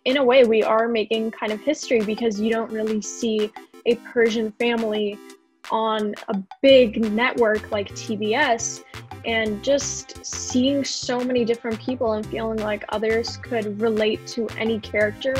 in a way, we are making kind of history because you don't really see a Persian family on a big network like TBS, and just seeing so many different people and feeling like others could relate to any character.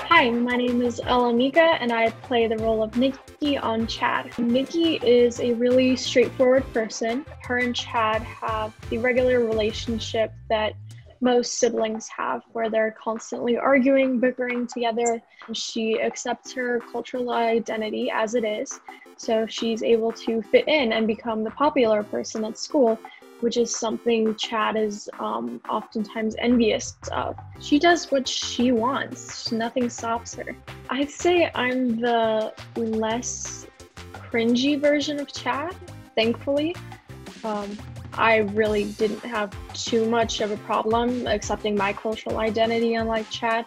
Hi, my name is Ella Mika, and I play the role of Niki on Chad. Niki is a really straightforward person. Her and Chad have the regular relationship that most siblings have, where they're constantly arguing, bickering together. She accepts her cultural identity as it is, so she's able to fit in and become the popular person at school, which is something Chad is oftentimes envious of. She does what she wants. Nothing stops her. I'd say I'm the less cringy version of Chad, thankfully. I really didn't have too much of a problem accepting my cultural identity, unlike Chad.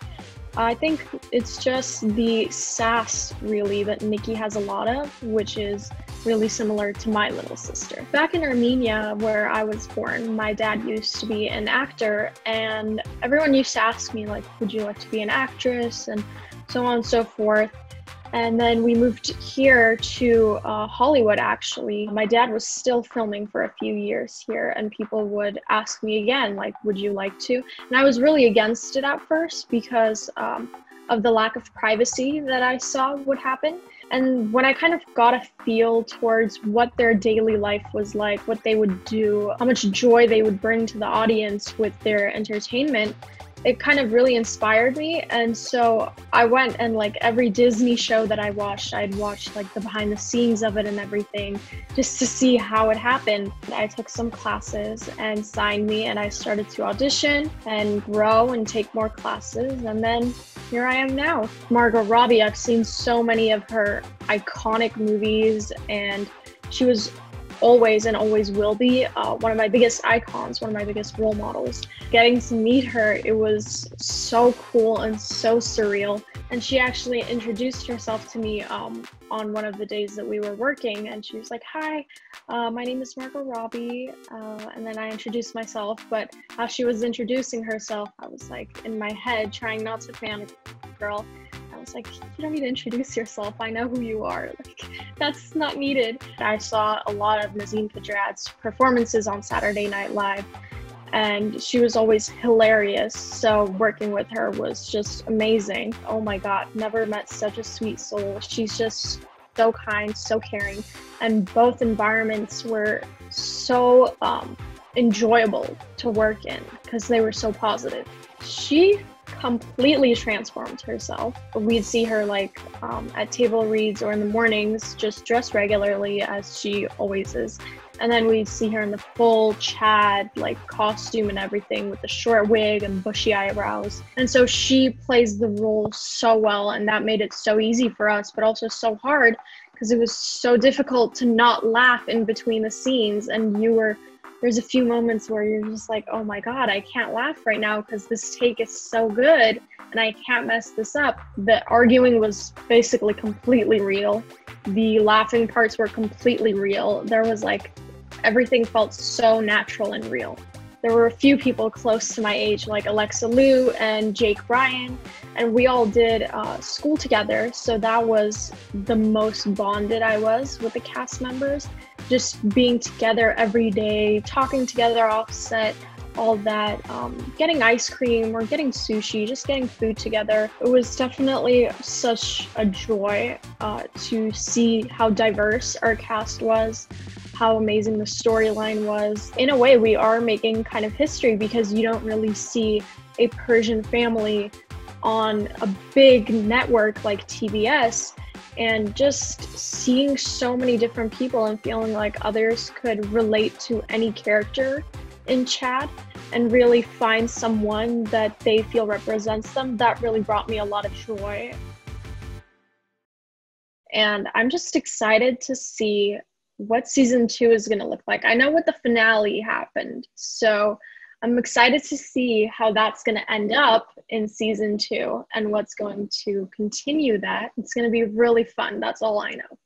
I think it's just the sass, really, that Niki has a lot of, which is really similar to my little sister. Back in Armenia, where I was born, my dad used to be an actor, and everyone used to ask me, like, would you like to be an actress, and so on and so forth. And then we moved here to Hollywood, actually. My dad was still filming for a few years here, and people would ask me again, like, would you like to? And I was really against it at first because of the lack of privacy that I saw would happen. And when I kind of got a feel towards what their daily life was like, what they would do, how much joy they would bring to the audience with their entertainment, it kind of really inspired me. And so I went, and like every Disney show that I watched, I'd watch like the behind the scenes of it and everything, just to see how it happened. I took some classes and signed me, and I started to audition and grow and take more classes. And then here I am now. Margot Robbie, I've seen so many of her iconic movies, and she was always and always will be one of my biggest icons, one of my biggest role models. Getting to meet her, it was so cool and so surreal. And she actually introduced herself to me on one of the days that we were working, and she was like, hi, my name is Margot Robbie, and then I introduced myself. But as she was introducing herself, I was like in my head trying not to fangirl. I was like, you don't need to introduce yourself. I know who you are. Like, that's not needed. I saw a lot of Nasim Pedrad's performances on Saturday Night Live, and she was always hilarious. So working with her was just amazing. Oh my God, never met such a sweet soul. She's just so kind, so caring, and both environments were so enjoyable to work in because they were so positive. She completely transformed herself. We'd see her like at table reads or in the mornings, just dressed regularly as she always is. And then we'd see her in the full Chad like costume and everything, with the short wig and bushy eyebrows. And so she plays the role so well, and that made it so easy for us, but also so hard because it was so difficult to not laugh in between the scenes. And there's a few moments where you're just like, oh my God, I can't laugh right now because this take is so good and I can't mess this up. The arguing was basically completely real. The laughing parts were completely real. There was like, everything felt so natural and real. There were a few people close to my age, like Alexa Liu and Jake Bryan, and we all did school together. So that was the most bonded I was with the cast members. Just being together every day, talking together off set, all that, getting ice cream or getting sushi, just getting food together. It was definitely such a joy to see how diverse our cast was, how amazing the storyline was. In a way, we are making kind of history because you don't really see a Persian family on a big network like TBS, and just seeing so many different people and feeling like others could relate to any character in Chad and really find someone that they feel represents them, that really brought me a lot of joy. And I'm just excited to see what season two is going to look like. I know what the finale happened, so I'm excited to see how that's going to end up in season two and what's going to continue that. It's going to be really fun. That's all I know.